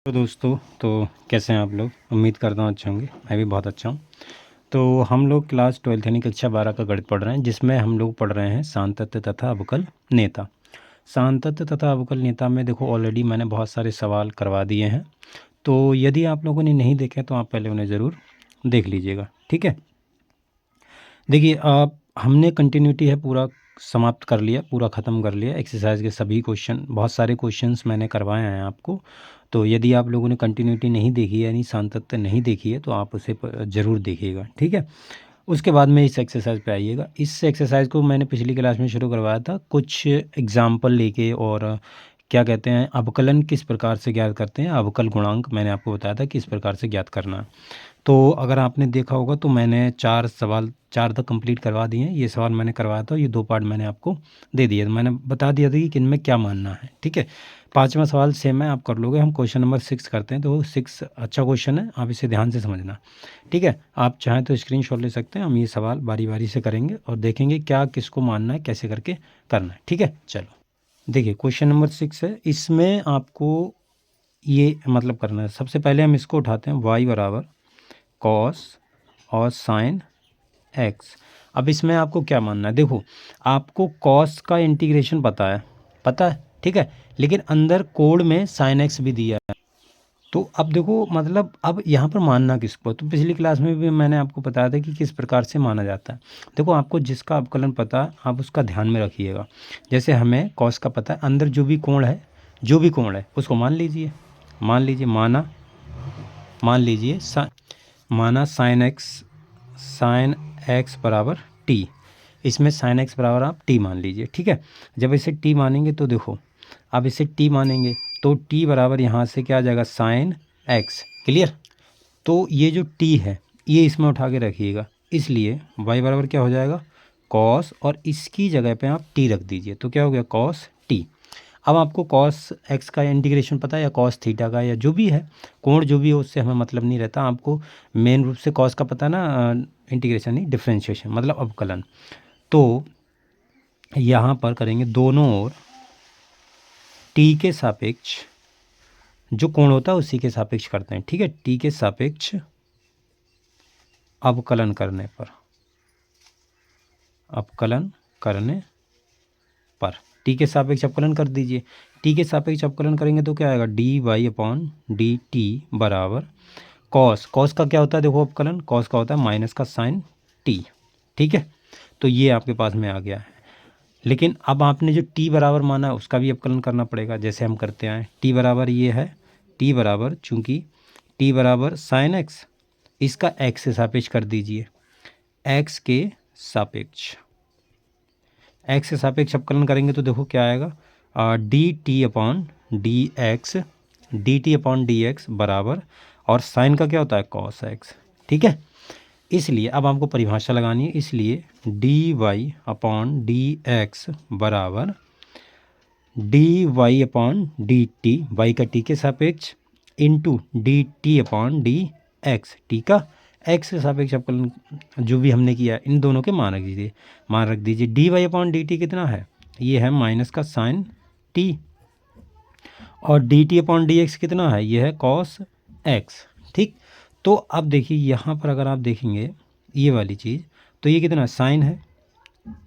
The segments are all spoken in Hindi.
तो दोस्तों, तो कैसे हैं आप लोग। उम्मीद करता हूँ अच्छे होंगे। मैं भी बहुत अच्छा हूँ। तो हम लोग क्लास 12 यानी कक्षा 12 का गणित पढ़ रहे हैं, जिसमें हम लोग पढ़ रहे हैं सांतत्य तथा अवकल नेता। सांतत्य तथा अवकल नेता में देखो ऑलरेडी मैंने बहुत सारे सवाल करवा दिए हैं। तो यदि आप लोगों ने नहीं देखे तो आप पहले उन्हें ज़रूर देख लीजिएगा, ठीक है। देखिए, आप हमने कंटिन्यूटी है पूरा समाप्त कर लिया, पूरा ख़त्म कर लिया। एक्सरसाइज के सभी क्वेश्चन, बहुत सारे क्वेश्चंस मैंने करवाए हैं आपको। तो यदि आप लोगों ने कंटिन्यूटी नहीं देखी है यानी सांतत्य नहीं देखी है तो आप उसे ज़रूर देखिएगा, ठीक है। उसके बाद में इस एक्सरसाइज पे आइएगा। इस एक्सरसाइज को मैंने पिछली क्लास में शुरू करवाया था कुछ एग्जाम्पल लेके, और क्या कहते हैं, अवकलन किस प्रकार से ज्ञात करते हैं, अवकल गुणांक मैंने आपको बताया था किस प्रकार से ज्ञात करना है। तो अगर आपने देखा होगा तो मैंने 4 सवाल 4 तक कंप्लीट करवा दिए हैं। ये सवाल मैंने करवाया था, ये 2 पार्ट मैंने आपको दे दिए। मैंने बता दिया था कि किन में क्या मानना है, ठीक है। 5वां सवाल सेम है, आप कर लोगे। हम क्वेश्चन नंबर 6 करते हैं। तो 6 अच्छा क्वेश्चन है, आप इसे ध्यान से समझना, ठीक है। आप चाहें तो स्क्रीनशॉट ले सकते हैं। हम ये सवाल बारी बारी से करेंगे और देखेंगे क्या किसको मानना है, कैसे करके करना है, ठीक है। चलो देखिए, क्वेश्चन नंबर 6 है। इसमें आपको ये मतलब करना है। सबसे पहले हम इसको उठाते हैं, y बराबर कॉस और साइन एक्स। अब इसमें आपको क्या मानना है। देखो, आपको कॉस का इंटीग्रेशन पता है, ठीक है। लेकिन अंदर कोड में साइन एक्स भी दिया है। तो अब देखो, मतलब अब यहाँ पर मानना किसको। तो पिछली क्लास में भी मैंने आपको बताया था कि किस प्रकार से माना जाता है। देखो, आपको जिसका अवकलन पता है आप उसका ध्यान में रखिएगा। जैसे हमें कॉस का पता है, अंदर जो भी कोण है उसको मान लीजिए। माना साइन एक्स बराबर टी। इसमें साइन एक्स बराबर आप टी मान लीजिए, ठीक है। जब इसे टी मानेंगे तो देखो, अब इसे टी मानेंगे तो टी बराबर यहाँ से क्या आ जाएगा, साइन एक्स। क्लियर। तो ये जो टी है ये इसमें उठा के रखिएगा। इसलिए वाई बराबर क्या हो जाएगा, कॉस, और इसकी जगह पे आप टी रख दीजिए। तो क्या हो गया, कॉस टी। अब आपको कॉस एक्स का इंटीग्रेशन पता है, या कॉस थीटा का, या जो भी है कोण जो भी है उससे हमें मतलब नहीं रहता। आपको मेन रूप से कॉस का पता है ना, इंटीग्रेशन नहीं, डिफ्रेंशिएशन मतलब अवकलन। तो यहाँ पर करेंगे दोनों ओर टी के सापेक्ष जो कोण होता है उसी के सापेक्ष करते हैं, ठीक है। टी के सापेक्ष अवकलन करने पर टी के सापेक्ष अवकलन कर दीजिए। टी के सापेक्ष अवकलन करेंगे तो क्या आएगा, D Y upon D T बराबर कॉस का क्या होता है, देखो अवकलन कॉस का होता है माइनस का साइन टी, ठीक है। तो ये आपके पास में आ गया है। लेकिन अब आपने जो टी बराबर माना है उसका भी अवकलन करना पड़ेगा, जैसे हम करते आए। टी बराबर ये है, टी बराबर, चूँकि टी बराबर साइन एक्स, इसका एक्स से सापेक्ष कर दीजिए। एक्स के सापेक्ष अवकलन करेंगे तो देखो क्या आएगा, D T upon D X बराबर, और साइन का क्या होता है, कॉस एक्स, ठीक है। इसलिए अब आपको परिभाषा लगानी है। इसलिए D Y upon D X बराबर D Y upon D T, Y का टी के सापेक्ष, into D T upon D X, T का एक्स के सापेक्ष अवकलन जो भी हमने किया इन दोनों के मान रख दीजिए। D Y upon D T कितना है, ये है माइनस का साइन टी, और D T upon D X कितना है, ये है कॉस एक्स, ठीक। तो अब देखिए यहाँ पर अगर आप देखेंगे ये वाली चीज़, तो ये कितना साइन है,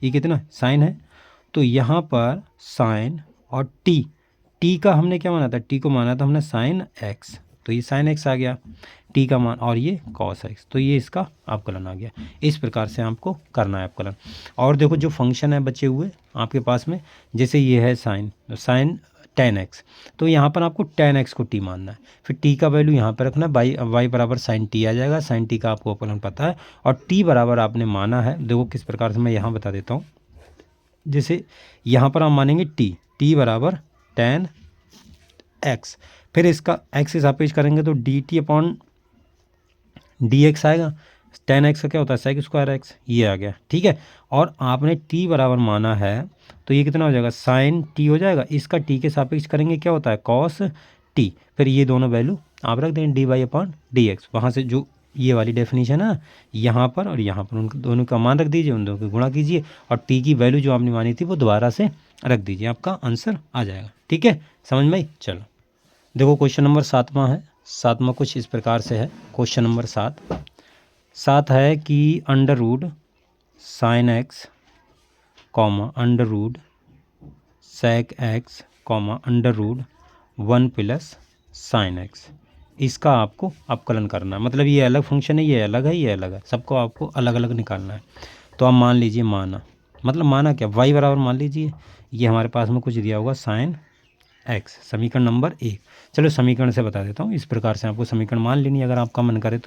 ये कितना साइन है। तो यहाँ पर साइन और टी का हमने क्या माना था, टी को माना था हमने साइन एक्स, तो ये साइन एक्स आ गया टी का मान, और ये कॉस एक्स, तो ये इसका अवकलन आ गया। इस प्रकार से आपको करना है अवकलन। और देखो जो फंक्शन है बचे हुए आपके पास में, जैसे ये है साइन टेन एक्स, तो यहाँ पर आपको टेन एक्स को टी मानना है। फिर टी का वैल्यू यहाँ पर रखना है, वाई बराबर साइन टी आ जाएगा। साइन टी का आपको अवकलन पता है, और टी बराबर आपने माना है। देखो किस प्रकार से मैं यहाँ बता देता हूँ। जैसे यहाँ पर हम मानेंगे टी बराबर टेन एक्स, फिर इसका एक्स से सापेक्ष करेंगे तो D T upon D x आएगा। टेन एक्स का क्या होता है, सेक स्क्वायर एक्स, ये आ गया, ठीक है। और आपने टी बराबर माना है तो ये कितना हो जाएगा, साइन टी हो जाएगा। इसका टी के सापेक्ष करेंगे क्या होता है, कॉस टी। फिर ये दोनों वैल्यू आप रख दें, D Y upon D X. वहाँ से जो ये वाली डेफिनेशन है यहाँ पर और यहाँ पर, उन दोनों का मान रख दीजिए, उन दोनों को गुणा कीजिए, और टी की वैल्यू जो आपने मानी थी वो दोबारा से रख दीजिए, आपका आंसर आ जाएगा, ठीक है। समझ में आई। चलो देखो क्वेश्चन नंबर 7वां है। 7वां कुछ इस प्रकार से है। क्वेश्चन नंबर 7 है कि under root sine X comma under root sec X comma under root 1 plus sine X, इसका आपको अवकलन करना है। मतलब ये अलग फंक्शन है, ये अलग है, ये अलग है, सबको आपको अलग अलग निकालना है। तो आप मान लीजिए माना, मतलब माना क्या, y बराबर मान लीजिए ये हमारे पास में कुछ दिया होगा साइन एक्स, समीकरण नंबर 1। चलो समीकरण से बता देता हूँ, इस प्रकार से आपको समीकरण मान लेनी है अगर आपका मन करे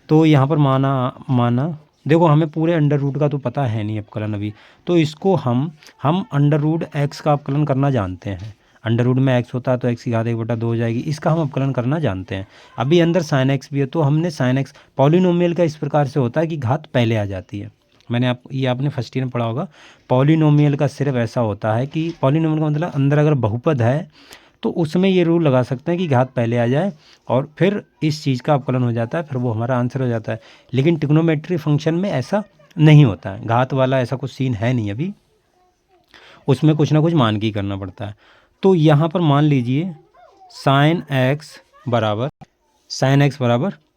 तो यहाँ पर माना देखो हमें पूरे अंडर रूट का तो पता है नहीं अवकलन अभी, तो इसको हम अंडर रूट एक्स का अवकलन करना जानते हैं। अंडर रूट में एक्स होता है तो एक्स की घात 1/2 हो जाएगी, इसका हम अवकलन करना जानते हैं। अभी अंदर साइन एक्स भी है तो हमने साइन एक्स, पॉलिनोमियल का इस प्रकार से होता है कि घात पहले आ जाती है। ये आपने फर्स्ट ईयर में पढ़ा होगा। पॉलिनोमियल का सिर्फ ऐसा होता है कि पॉलिनोमियल का मतलब अंदर अगर बहुपद है तो उसमें ये रूल लगा सकते हैं कि घात पहले आ जाए और फिर इस चीज़ का अवकलन हो जाता है, फिर वो हमारा आंसर हो जाता है। लेकिन ट्रिग्नोमेट्री फंक्शन में ऐसा नहीं होता है, घात वाला ऐसा कुछ सीन है नहीं अभी, उसमें कुछ ना कुछ मान के ही करना पड़ता है। तो यहाँ पर मान लीजिए साइन एक्स बराबर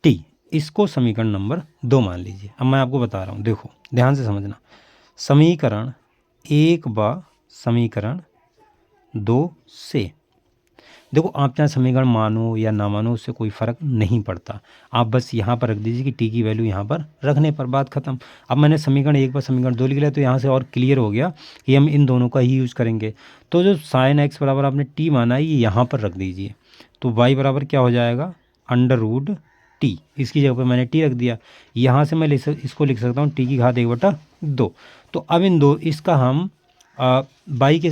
टी, इसको समीकरण नंबर 2 मान लीजिए। अब मैं आपको बता रहा हूँ, देखो ध्यान से समझना। समीकरण 1 व समीकरण 2 से, देखो आप चाहे समीकरण मानो या ना मानो उससे कोई फ़र्क नहीं पड़ता, आप बस यहाँ पर रख दीजिए कि टी की वैल्यू यहाँ पर रखने पर बात ख़त्म। अब मैंने समीकरण 1 पर समीकरण 2 लिख लिया तो यहाँ से और क्लियर हो गया कि हम इन दोनों का ही यूज़ करेंगे। तो जो साइन एक्स बराबर आपने टी माना है ये यहाँ पर रख दीजिए, तो वाई बराबर क्या हो जाएगा, अंडर रूट टी, इसकी जगह पर मैंने टी रख दिया। यहाँ से मैं इसको लिख सकता हूँ टी की घात 1/2। तो अब इन दो इसका हम बाई के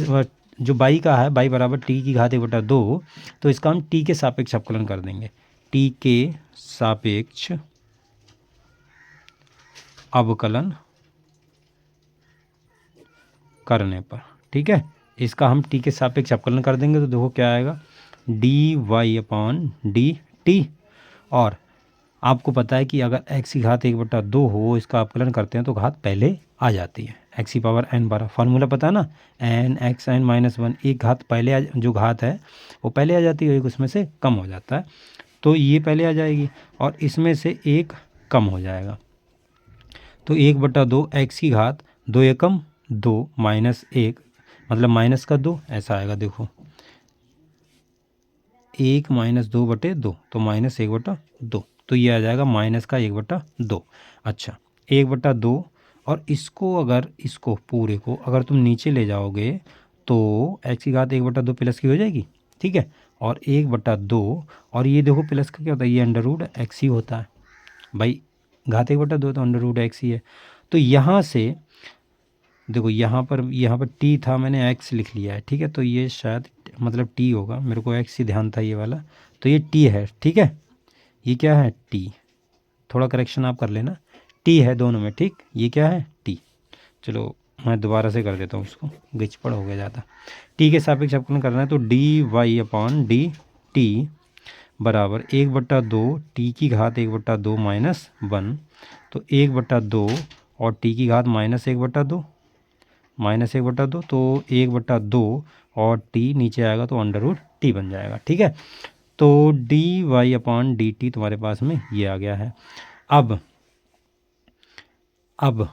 जो बाई का है, बाई बराबर टी की घात 1/2, तो इसका हम टी के सापेक्ष अवकलन कर देंगे, टी के सापेक्ष अवकलन करने पर, ठीक है, इसका हम टी के सापेक्ष अवकलन कर देंगे तो देखो क्या आएगा, D Y upon D T. और आपको पता है कि अगर एक्स की घात 1/2 हो, इसका अवकलन करते हैं तो घात पहले आ जाती है, एक्स की पावर एन बार, फार्मूला पता है ना, एन एक्स एन माइनस 1, एक घात पहले जो घात है वो पहले आ जाती है, एक उसमें से कम हो जाता है, तो ये पहले आ जाएगी और इसमें से एक कम हो जाएगा। तो 1/2 एक्स की घात 2 एकम 2 माइनस 1 मतलब माइनस का 2, ऐसा आएगा। देखो 1 माइनस 2/2 तो माइनस 1/2, तो ये आ जाएगा माइनस का 1/2। अच्छा 1/2, और इसको पूरे को अगर तुम नीचे ले जाओगे तो एक्स की घात 1/2 प्लस की हो जाएगी, ठीक है, और 1/2, और ये देखो प्लस का क्या होता है, ये अंडर रूट एक्स ही होता है भाई, घात 1/2 तो अंडर रूट एक्स ही है। तो यहाँ से देखो यहाँ पर टी था, मैंने एक्स लिख लिया है, ठीक है, तो ये शायद मतलब टी होगा, मेरे को एक्स ही ध्यान था ये वाला, तो ये टी है, ठीक है, ये क्या है टी, थोड़ा करेक्शन आप कर लेना, टी है दोनों में, ठीक, ये क्या है टी। चलो मैं दोबारा से कर देता हूँ उसको, गिचपड़ हो गया ज़्यादा। टी के सापेक्ष अवकलन करना है तो D Y upon D T बराबर 1/2 टी की घात 1/2 माइनस 1, तो 1/2 और टी की घात माइनस 1/2 तो 1/2 और टी नीचे आएगा तो अंडर रूट टी बन जाएगा, ठीक है। तो D Y upon D T तुम्हारे पास में ये आ गया है। अब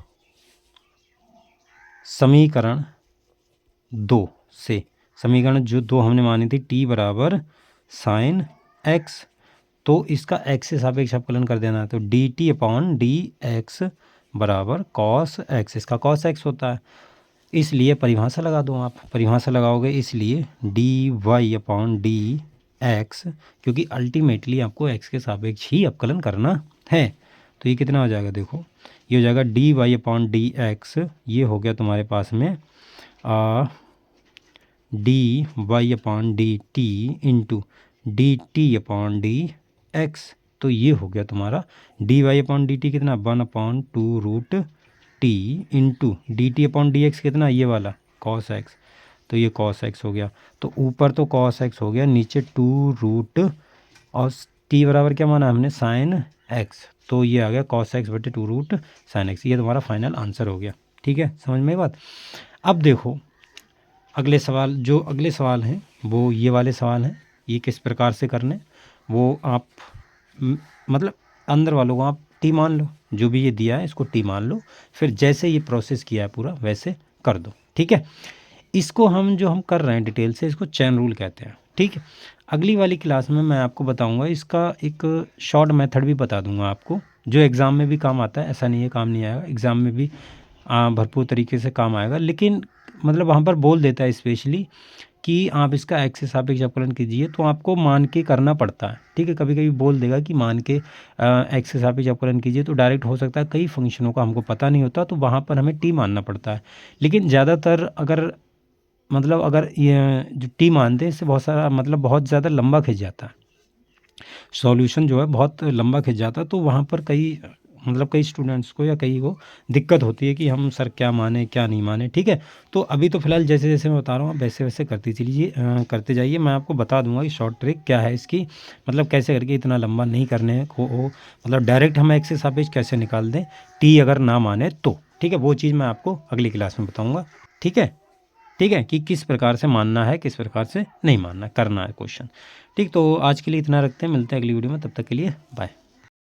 समीकरण 2 से, समीकरण जो 2 हमने मानी थी टी बराबर साइन एक्स, तो इसका एक्स से सापेक्ष अवकलन कर देना है, तो D T upon D X बराबर कॉस एक्स, इसका कॉस एक्स होता है, इसलिए परिभाषा लगा दो आप, परिभाषा लगाओगे इसलिए D Y upon D X, क्योंकि अल्टीमेटली आपको एक्स के सापेक्ष ही अवकलन करना है, तो ये कितना हो जाएगा, देखो ये हो जाएगा D Y upon D X, ये हो गया तुम्हारे पास में D Y upon D T into D T upon D X, तो ये हो गया तुम्हारा D Y upon D T कितना 1/2 root T into D T upon D X कितना, ये वाला कॉस एक्स, तो ये कॉस एक्स हो गया, तो ऊपर तो कॉस एक्स हो गया, नीचे 2 रूट और टी बराबर क्या माना हमने साइन एक्स, तो ये आ गया कॉस एक्स बटे 2 रूट साइन एक्स, ये तुम्हारा फाइनल आंसर हो गया, ठीक है, समझ में बात। अब देखो अगले सवाल हैं वो ये वाले सवाल हैं, ये किस प्रकार से करने, वो आप मतलब अंदर वालों को आप टी मान लो, जो भी ये दिया है इसको टी मान लो, फिर जैसे ये प्रोसेस किया है पूरा वैसे कर दो। ठीक है, इसको हम कर रहे हैं डिटेल से, इसको चेन रूल कहते हैं। ठीक है, अगली वाली क्लास में मैं आपको बताऊंगा इसका एक शॉर्ट मेथड भी बता दूंगा आपको, जो एग्ज़ाम में भी काम आता है। ऐसा नहीं है काम नहीं आएगा, एग्ज़ाम में भी भरपूर तरीके से काम आएगा। लेकिन मतलब वहाँ पर बोल देता है स्पेशली कि आप इसका एक्स से सापेक्ष अवकलन कीजिए, तो आपको मान के करना पड़ता है। ठीक है, कभी कभी बोल देगा कि मान के एक्स से सापेक्ष अवकलन कीजिए, तो डायरेक्ट हो सकता है कई फंक्शनों का हमको पता नहीं होता, तो वहाँ पर हमें टी मानना पड़ता है। लेकिन ज़्यादातर अगर ये जो टी मानते हैं इससे बहुत सारा बहुत ज़्यादा लंबा खिंच जाता है, सॉल्यूशन जो है बहुत लंबा खिंच जाता है। तो वहाँ पर कई स्टूडेंट्स को या कई को दिक्कत होती है कि हम सर क्या माने क्या नहीं माने। ठीक है, तो अभी तो फिलहाल जैसे जैसे मैं बता रहा हूँ वैसे वैसे करते जाइए। मैं आपको बता दूंगा कि शॉर्ट ट्रिक क्या है इसकी, कैसे करके इतना लंबा नहीं करने को डायरेक्ट हम एक्स के सापेक्ष कैसे निकाल दें टी अगर ना माने तो। ठीक है, वो चीज़ मैं आपको अगली क्लास में बताऊँगा। ठीक है, ठीक है, कि किस प्रकार से मानना है किस प्रकार से नहीं मानना, करना है क्वेश्चन। ठीक, तो आज के लिए इतना रखते हैं, मिलते हैं अगली वीडियो में, तब तक के लिए बाय।